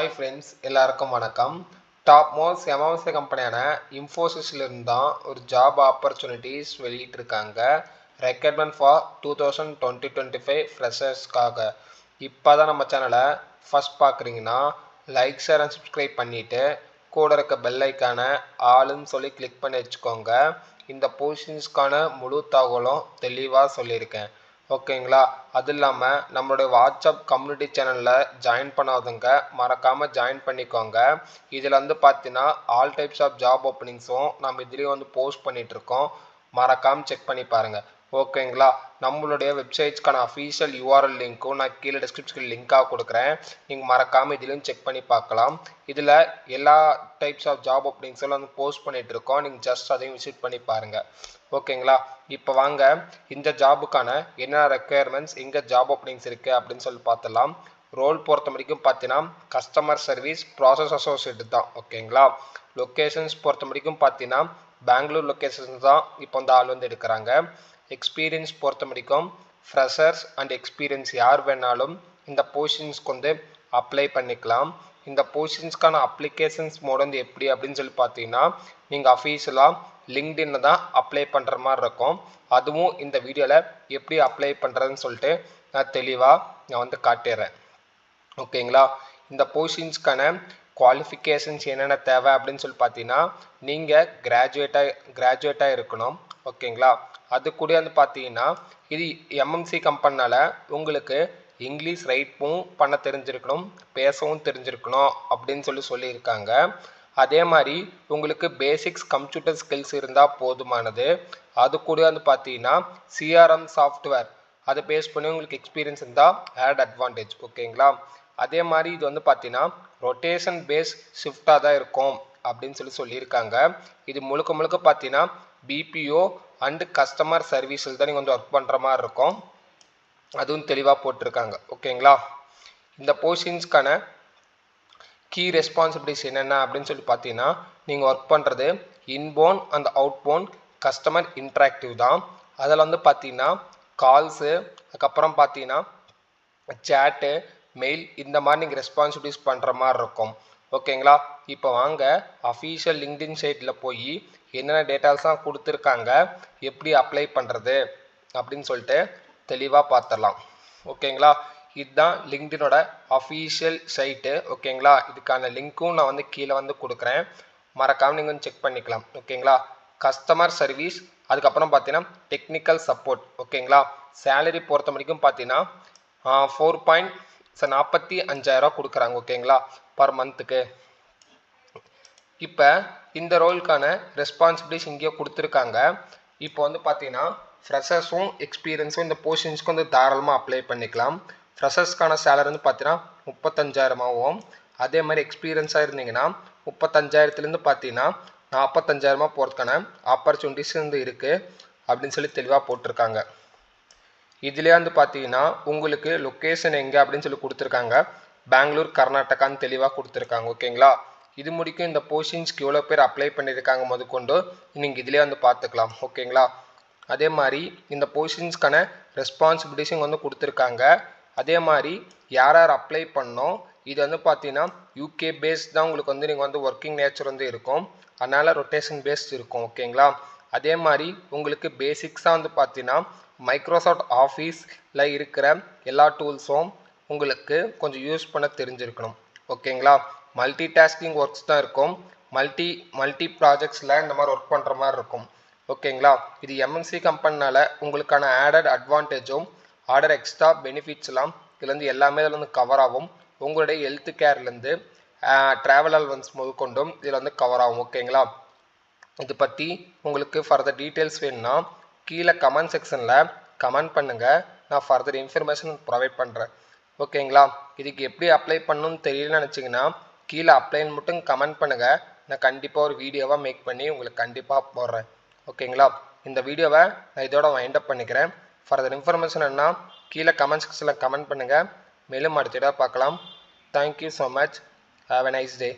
Hi friends, எல்லாருக்கும் வணக்கம். Top most MNC கம்பெனியான இன்ஃபோசிஸ்லேருந்து தான் ஒரு ஜாப் ஆப்பர்ச்சுனிட்டிஸ் வெளியிட்டிருக்காங்க. Requirement for 2020-25 ஃப்ரெஷர்ஸ்க்காக. இப்போ தான் நம்ம சேனலை ஃபஸ்ட் பார்க்குறீங்கன்னா லைக், ஷேர் அண்ட் சப்ஸ்கிரைப் பண்ணிவிட்டு கூட இருக்க பெல் ஐக்கான ஆளுன்னு சொல்லி கிளிக் பண்ணி வச்சுக்கோங்க. இந்த பொசிஷன்ஸ்க்கான முழு தகவலும் தெளிவாக சொல்லியிருக்கேன். ஓகேங்களா? அது இல்லாமல் நம்மளுடைய வாட்ஸ்அப் கம்யூனிட்டி சேனலில் ஜாயின் பண்ணாதவங்க மறக்காமல் ஜாயின் பண்ணிக்கோங்க. இதில் வந்து பார்த்தீங்கன்னா ஆல் டைப்ஸ் ஆஃப் ஜாப் ஓப்பனிங்ஸும் நம்ம இதுலேயும் வந்து போஸ்ட் பண்ணிகிட்ருக்கோம். மறக்காமல் செக் பண்ணி பாருங்கள். ஓகேங்களா? நம்மளுடைய வெப்சைட்ஸ்க்கான அஃபீஷியல் யூஆர்எல் லிங்க்கும் நான் கீழே டிஸ்கிரிப்ஷனில் லிங்காக கொடுக்குறேன். நீங்கள் மறக்காமல் இதுலேயும் செக் பண்ணி பார்க்கலாம். இதில் எல்லா டைப்ஸ் ஆஃப் ஜாப் ஓப்பனிங்ஸும் வந்து போஸ்ட் பண்ணிகிட்ருக்கோம். நீங்கள் ஜஸ்ட் அதையும் விசிட் பண்ணி பாருங்கள். ஓகேங்களா? இப்போ வாங்க இந்த ஜாபுக்கான என்ன ரெக்குயர்மெண்ட்ஸ், எங்கே ஜாப் ஓப்பனிங்ஸ் இருக்குது அப்படின்னு சொல்லி பார்த்துலாம். ரோல் பொறுத்த வரைக்கும் பார்த்தீங்கன்னா கஸ்டமர் சர்வீஸ் ப்ராசஸ் அசோசியேட் தான். ஓகேங்களா? லொக்கேஷன்ஸ் பொறுத்த வரைக்கும் பார்த்தீங்கன்னா பெங்களூர் லொக்கேஷன்ஸ் தான் இப்போ வந்து ஆள் வந்து எடுக்கிறாங்க. எக்ஸ்பீரியன்ஸ் பொறுத்த வரைக்கும் ஃப்ரெஷர்ஸ் அண்ட் எக்ஸ்பீரியன்ஸ் யார் வேணாலும் இந்த பொசிஷன்ஸ்க்கு வந்து அப்ளை பண்ணிக்கலாம். இந்த பொசிஷன்ஸ்க்கான அப்ளிகேஷன்ஸ் மோட் வந்து எப்படி அப்படின்னு சொல்லி பார்த்தீங்கன்னா நீங்கள் அஃபீஷியலாக லிங்க்டின்ல தான் அப்ளை பண்ணுற மாதிரி இருக்கும். அதுவும் இந்த வீடியோவில் எப்படி அப்ளை பண்ணுறதுன்னு சொல்லிட்டு நான் தெளிவாக வந்து காட்டிடுறேன். ஓகேங்களா? இந்த பொசிஷன்ஸ்க்கான குவாலிஃபிகேஷன்ஸ் என்னென்ன தேவை அப்படின்னு சொல்லி பார்த்தீங்கன்னா நீங்கள் கிராஜுவேட்டாக இருக்கணும். ஓகேங்களா? அது கூட வந்து பார்த்தீங்கன்னா இது எம்என்சி கம்பெனினால உங்களுக்கு இங்கிலீஷ் ரைட்டும் பண்ண தெரிஞ்சிருக்கணும், பேசவும் தெரிஞ்சிருக்கணும் அப்படின்னு சொல்லியிருக்காங்க. அதே மாதிரி உங்களுக்கு பேசிக்ஸ் கம்ப்யூட்டர் ஸ்கில்ஸ் இருந்தால் போதுமானது. அது கூட வந்து பார்த்தீங்கன்னா சிஆர்எம் சாஃப்ட்வேர் அதை பேஸ் பண்ணி உங்களுக்கு எக்ஸ்பீரியன்ஸ் இருந்தால் ஆட் அட்வான்டேஜ். ஓகேங்களா? அதே மாதிரி இது வந்து பார்த்தீங்கன்னா ரொட்டேஷன் பேஸ் ஷிஃப்டாக தான் இருக்கும் அப்படின்னு சொல்லியிருக்காங்க. இது முழுக்க பார்த்தீங்கன்னா பிபிஓ அண்டு கஸ்டமர் சர்வீஸில் தான் நீங்கள் வந்து ஒர்க் பண்ணுற மாதிரி இருக்கும். அதுவும் தெளிவாக போட்டிருக்காங்க. ஓகேங்களா? இந்த பொசிஷன்ஸ்க்கான கீ ரெஸ்பான்சிபிலிட்டிஸ் என்னென்ன அப்படின்னு சொல்லி பார்த்தீங்கன்னா நீங்கள் ஒர்க் பண்ணுறது இன்போன் அண்ட் அவுட்போன் கஸ்டமர் இன்ட்ராக்டிவ் தான். அதில் வந்து பார்த்தீங்கன்னா கால்ஸு, அதுக்கப்புறம் பார்த்தீங்கன்னா சேட்டு, மெயில், இந்த மாதிரி நீங்கள் ரெஸ்பான்சிபிலிட்டிஸ் பண்ணுற மாதிரி இருக்கும். ஓகேங்களா? இப்போ வாங்க அஃபீஷியல் லிங்க்டின் சைட்டில் போய் என்னென்ன டேட்டாஸ்லாம் கொடுத்துருக்காங்க, எப்படி அப்ளை பண்ணுறது அப்படின்னு சொல்லிட்டு தெளிவாக பார்த்துடலாம். ஓகேங்களா? இதுதான் லிங்க்டினோட அஃபீஷியல் சைட்டு. ஓகேங்களா? இதுக்கான லிங்க்கும் நான் வந்து கீழே வந்து கொடுக்குறேன். மறக்காமல் நீங்கள் வந்து செக் பண்ணிக்கலாம். ஓகேங்களா? கஸ்டமர் சர்வீஸ், அதுக்கப்புறம் பார்த்தீங்கன்னா டெக்னிக்கல் சப்போர்ட். ஓகேங்களா? சேலரி பொறுத்த வரைக்கும் பார்த்தீங்கன்னா 4,45,000 கொடுக்குறாங்க. ஓகேங்களா? பர் மந்த்துக்கு. இப்போ இந்த ரோலுக்கான ரெஸ்பான்சிபிலிட்டிஸ் இங்கேயே கொடுத்துருக்காங்க. இப்போ வந்து பார்த்தீங்கன்னா ஃப்ரெஷர்ஸும் எக்ஸ்பீரியன்ஸும் இந்த பொசிஷன்ஸ்க்கு வந்து தாராளமாக அப்ளை பண்ணிக்கலாம். ஃப்ரெஷர்ஸ்க்கான சேலரி வந்து பார்த்தீங்கன்னா 35,000ஆகவும், அதே மாதிரி எக்ஸ்பீரியன்ஸாக இருந்தீங்கன்னா 35,000லேருந்து பார்த்தீங்கன்னா 45,000 போகிறதுக்கான ஆப்பர்ச்சுனிட்டிஸ் வந்து இருக்குது அப்படின்னு சொல்லி தெளிவாக போட்டிருக்காங்க. இதுலேயே வந்து பார்த்தீங்கன்னா உங்களுக்கு லொக்கேஷன் எங்கே அப்படின்னு சொல்லி கொடுத்துருக்காங்க. பெங்களூர், கர்நாடகான்னு தெளிவாக கொடுத்துருக்காங்க. ஓகேங்களா? இது முடிக்கும் இந்த பொசிஷன்ஸ்க்கு எவ்வளோ பேர் அப்ளை பண்ணியிருக்காங்க முதற்கொண்டு நீங்கள் இதிலே வந்து பார்த்துக்கலாம். ஓகேங்களா? அதே மாதிரி இந்த பொசிஷன்ஸ்க்கான ரெஸ்பான்சிபிலிட்டிஸும் வந்து கொடுத்துருக்காங்க. அதே மாதிரி யார் அப்ளை பண்ணோம், இது வந்து பார்த்தீங்கன்னா யூகே பேஸ்ட் தான் உங்களுக்கு வந்து நீங்கள் வந்து ஒர்க்கிங் நேச்சர் வந்து இருக்கும். அதனால் ரொட்டேஷன் பேஸ்ட் இருக்கும். ஓகேங்களா? அதே மாதிரி உங்களுக்கு பேசிக்ஸாக வந்து பார்த்தீங்கன்னா மைக்ரோசாஃப்ட் ஆஃபீஸில் இருக்கிற எல்லா டூல்ஸும் உங்களுக்கு கொஞ்சம் யூஸ் பண்ண தெரிஞ்சிருக்கணும். ஓகேங்களா? மல்டி டாஸ்கிங் ஒர்க்ஸ் தான் இருக்கும். மல்டி ப்ராஜெக்ட்ஸில் இந்த மாதிரி ஒர்க் பண்ணுற மாதிரி இருக்கும். ஓகேங்களா? இது எம்என்சி கம்பெனினால உங்களுக்கான ஆடட் அட்வான்டேஜும் ஆர்டர் எக்ஸ்ட்ரா பெனிஃபிட்ஸ்லாம் இதுலேருந்து எல்லாமே இதில் வந்து கவர் ஆகும். உங்களுடைய ஹெல்த் கேர்லேருந்து ட்ராவல் அலவன்ஸ் முதற்கொண்டும் இதில் வந்து கவர் ஆகும். ஓகேங்களா? இது பற்றி உங்களுக்கு ஃபர்தர் டீட்டெயில்ஸ் வேணும்னா கீழே கமெண்ட் செக்ஷனில் கமெண்ட் பண்ணுங்கள். நான் ஃபர்தர் இன்ஃபர்மேஷன் ப்ரொவைட் பண்ணுறேன். ஓகேங்களா? இதுக்கு எப்படி அப்ளை பண்ணணும்னு தெரியலன்னு நினச்சிங்கன்னா கீழே அப்ளைன்னு மட்டும் கமெண்ட் பண்ணுங்கள். நான் கண்டிப்பாக ஒரு வீடியோவாக மேக் பண்ணி உங்களுக்கு கண்டிப்பாக போடுறேன். ஓகேங்களா? இந்த வீடியோவை நான் இதோட வைண்டப் பண்ணிக்கிறேன். ஃபர்தர் இன்ஃபர்மேஷன் என்ன கீழே கமெண்ட் செக்ஷனில் கமெண்ட் பண்ணுங்கள். மேலும் அடுத்த வீடியோ பார்க்கலாம். Thank you so much. Have a nice day.